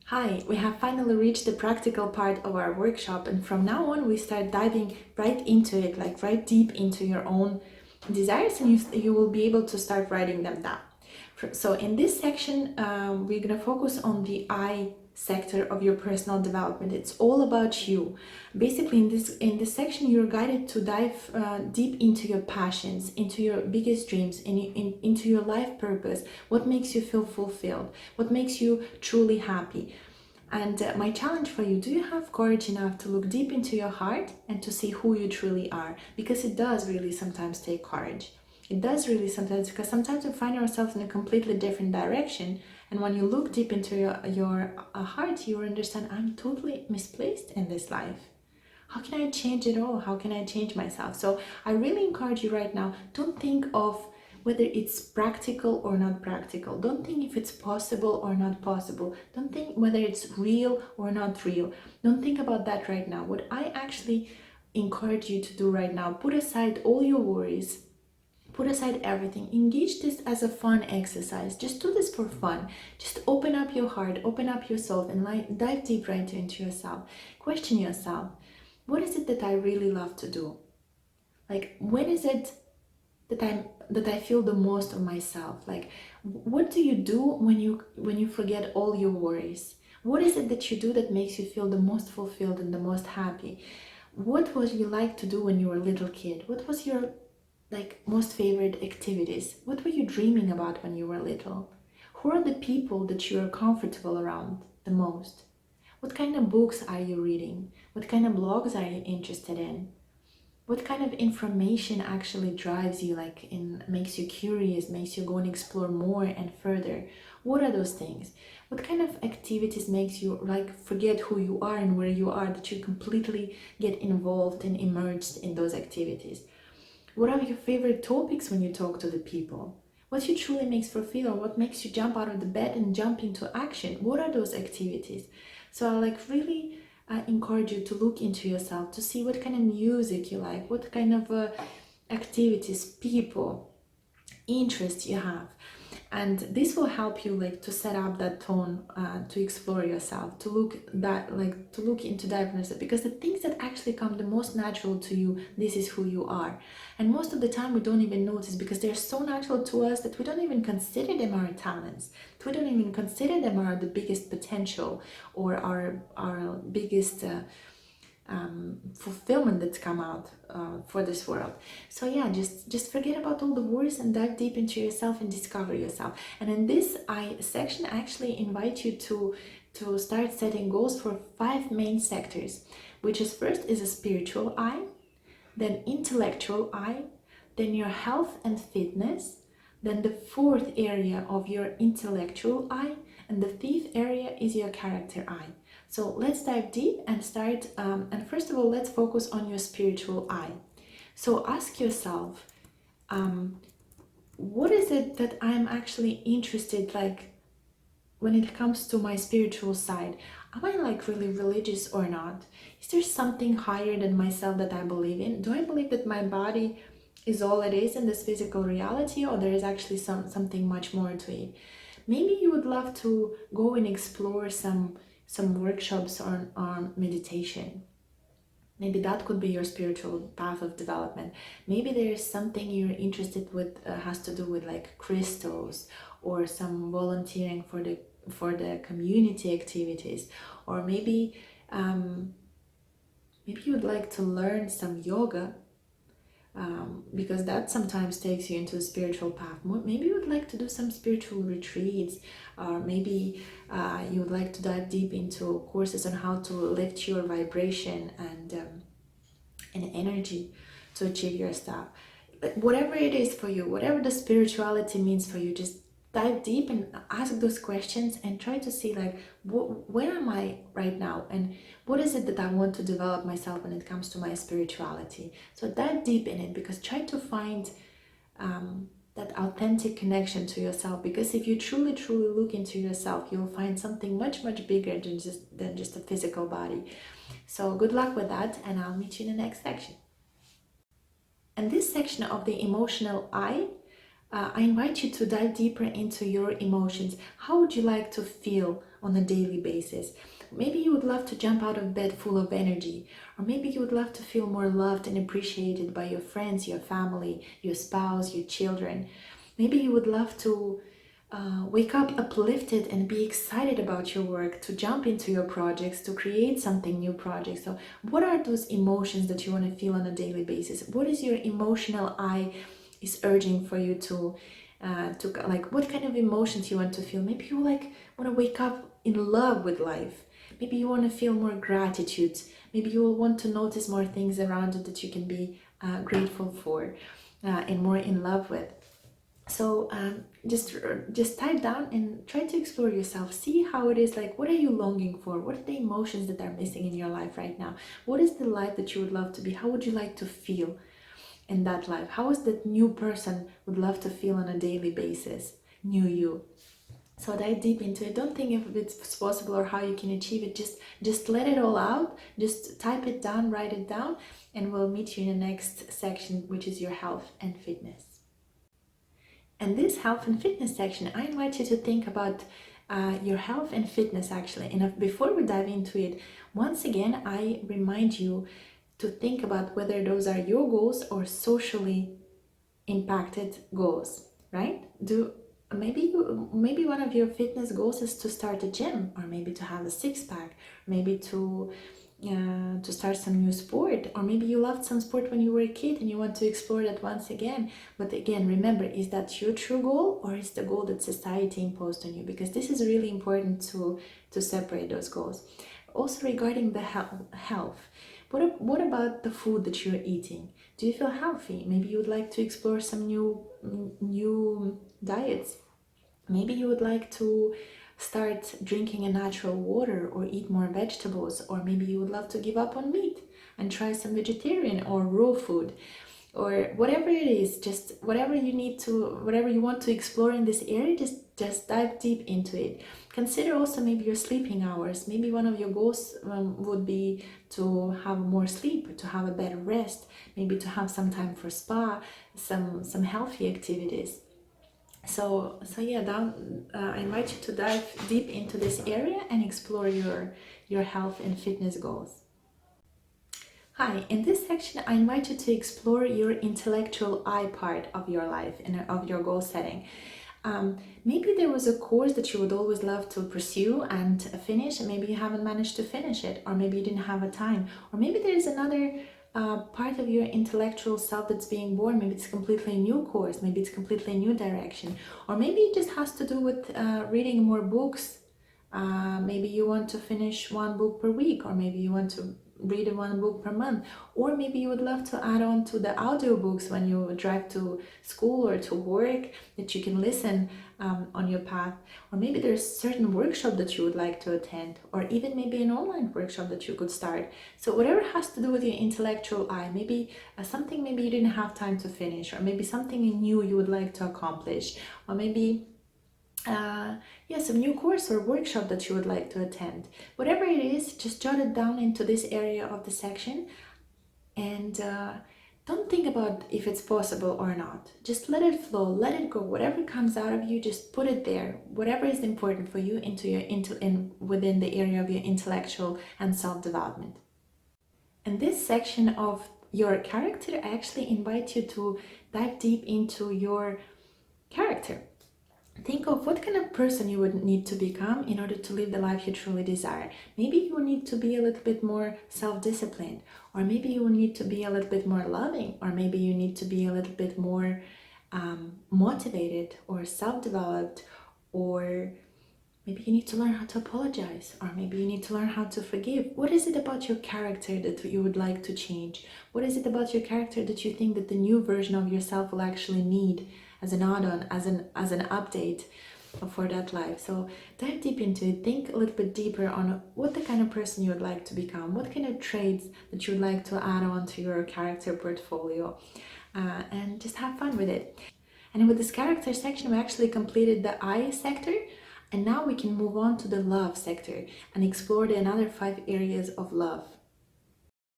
Hi, we have finally reached the practical part of our workshop, and from now on, we start diving right into it, like right deep into your own desires, and you will be able to start writing them down. So, in this section, we're going to focus on the I sector of your personal development. It's all about you. Basically, in this section, you're guided to dive deep into your passions, into your biggest dreams, into your life purpose. What makes you feel fulfilled? What makes you truly happy? And my challenge for you, do you have courage enough to look deep into your heart and to see who you truly are? Because it does really sometimes take courage. It does really sometimes, because sometimes we find ourselves in a completely different direction. And when you look deep into your heart, you understand I'm totally misplaced in this life. How can I change it all? How can I change myself? So I really encourage you right now, don't think of whether it's practical or not practical. Don't think if it's possible or not possible. Don't think whether it's real or not real. Don't think about that right now. What I actually encourage you to do right now, put aside all your worries, put aside everything, engage this as a fun exercise. Just do this for fun. Just open up your heart, open up yourself, and dive deep right into yourself. Question yourself, what is it that I really love to do? Like, when is it that I feel the most of myself? Like, what do you do when you forget all your worries? What is it that you do that makes you feel the most fulfilled and the most happy? What was you like to do when you were a little kid? What was your most favorite activities? What were you dreaming about when you were little? Who are the people that you are comfortable around the most? What kind of books are you reading? What kind of blogs are you interested in? What kind of information actually drives you, makes you curious, makes you go and explore more and further? What are those things? What kind of activities makes you forget who you are and where you are, that you completely get involved and immersed in those activities? What are your favorite topics when you talk to the people? What you truly makes fulfill, or what makes you jump out of the bed and jump into action? What are those activities? So I really encourage you to look into yourself, to see what kind of music you like, what kind of activities, people, interests you have. And this will help you to set up that tone, to explore yourself, to look into diversity, because the things that actually come the most natural to you, this is who you are. And most of the time we don't even notice, because they're so natural to us that we don't even consider them our talents. We don't even consider them our the biggest potential, or our biggest fulfillment that's come out for this world. So yeah, just forget about all the worries and dive deep into yourself and discover yourself. And in this section, I actually invite you to start setting goals for 5 main sectors, which is first is a spiritual eye, then intellectual eye, then your health and fitness, then the 4th area of your intellectual eye, and the 5th area is your character eye. So let's dive deep and start. And first of all, let's focus on your spiritual eye. So ask yourself, what is it that I'm actually interested, when it comes to my spiritual side? Am I really religious or not? Is there something higher than myself that I believe in? Do I believe that my body is all it is in this physical reality, or there is actually something much more to it? Maybe you would love to go and explore some workshops on meditation. Maybe that could be your spiritual path of development. Maybe there is something you're interested with, has to do with crystals, or some volunteering for the community activities, or maybe you would like to learn some yoga, because that sometimes takes you into a spiritual path. Maybe you would like to do some spiritual retreats, or maybe you would like to dive deep into courses on how to lift your vibration and energy to achieve your stuff. But whatever it is for you, whatever the spirituality means for you, just dive deep and ask those questions and try to see where am I right now, and what is it that I want to develop myself when it comes to my spirituality. So dive deep in it, because try to find that authentic connection to yourself, because if you truly look into yourself, you'll find something much bigger than just a physical body. So good luck with that, and I'll meet you in the next section. And this section of the emotional eye, I invite you to dive deeper into your emotions. How would you like to feel on a daily basis. Maybe you would love to jump out of bed full of energy, or maybe you would love to feel more loved and appreciated by your friends, your family, your spouse, your children. Maybe you would love to wake up uplifted and be excited about your work, to jump into your projects, to create something new projects. So what are those emotions that you want to feel on a daily basis? What is your emotional eye is urging for you to like, what kind of emotions you want to feel? Maybe you like want to wake up in love with life. Maybe you want to feel more gratitude. Maybe you will want to notice more things around you that you can be grateful for and more in love with. So just type down and try to explore yourself. See how it is, like, what are you longing for? What are the emotions that are missing in your life right now? What is the life that you would love to be? How would you like to feel in that life? How is that new person would love to feel on a daily basis? New you. So dive deep into it. Don't think if it's possible or how you can achieve it. Just let it all out. Just type it down, write it down, and we'll meet you in the next section, which is your health and fitness. And this health and fitness section, I invite you to think about your health and fitness actually. And before we dive into it, once again, I remind you to think about whether those are your goals or socially impacted goals, right? Maybe one of your fitness goals is to start a gym, or maybe to have a six-pack, maybe to start some new sport, or maybe you loved some sport when you were a kid and you want to explore that once again. But again, remember, is that your true goal, or is the goal that society imposed on you? Because this is really important to separate those goals. Also, regarding the health, what about the food that you're eating? Do you feel healthy? Maybe you would like to explore some new diets. Maybe you would like to start drinking a natural water or eat more vegetables, or maybe you would love to give up on meat and try some vegetarian or raw food, or whatever it is. Just whatever you want to explore in this area, just dive deep into it. Consider also maybe your sleeping hours. Maybe one of your goals would be to have more sleep, to have a better rest, maybe to have some time for spa, some healthy activities. So yeah, I invite you to dive deep into this area and explore your health and fitness goals. Hi, in this section, I invite you to explore your intellectual eye part of your life and of your goal setting. Maybe there was a course that you would always love to pursue and finish, and maybe you haven't managed to finish it, or maybe you didn't have a time, or maybe there's another part of your intellectual self that's being born. Maybe it's a completely new course, maybe it's a completely new direction, or maybe it just has to do with reading more books. Maybe you want to finish one book per week, or maybe you want to read one book per month, or maybe you would love to add on to the audiobooks when you drive to school or to work, that you can listen on your path. Or maybe there's a certain workshop that you would like to attend, or even maybe an online workshop that you could start. So whatever has to do with your intellectual eye, maybe something maybe you didn't have time to finish, or maybe something new you would like to accomplish, or maybe some new course or workshop that you would like to attend. Whatever it is, just jot it down into this area of the section, and don't think about if it's possible or not. Just let it flow, let it go. Whatever comes out of you, just put it there. Whatever is important for you within the area of your intellectual and self-development. In this section of your character, I actually invite you to dive deep into your character. Think of what kind of person you would need to become in order to live the life you truly desire. Maybe you will need to be a little bit more self-disciplined, or maybe you will need to be a little bit more loving, or maybe you need to be a little bit more motivated or self-developed, or maybe you need to learn how to apologize, or maybe you need to learn how to forgive. What is it about your character that you would like to change? What is it about your character that you think that the new version of yourself will actually need as an add-on, as an update for that life? So dive deep into it. Think a little bit deeper on what the kind of person you would like to become, what kind of traits that you would like to add on to your character portfolio, and just have fun with it. And with this character section, we actually completed the I sector, and now we can move on to the love sector and explore the another 5 areas of love.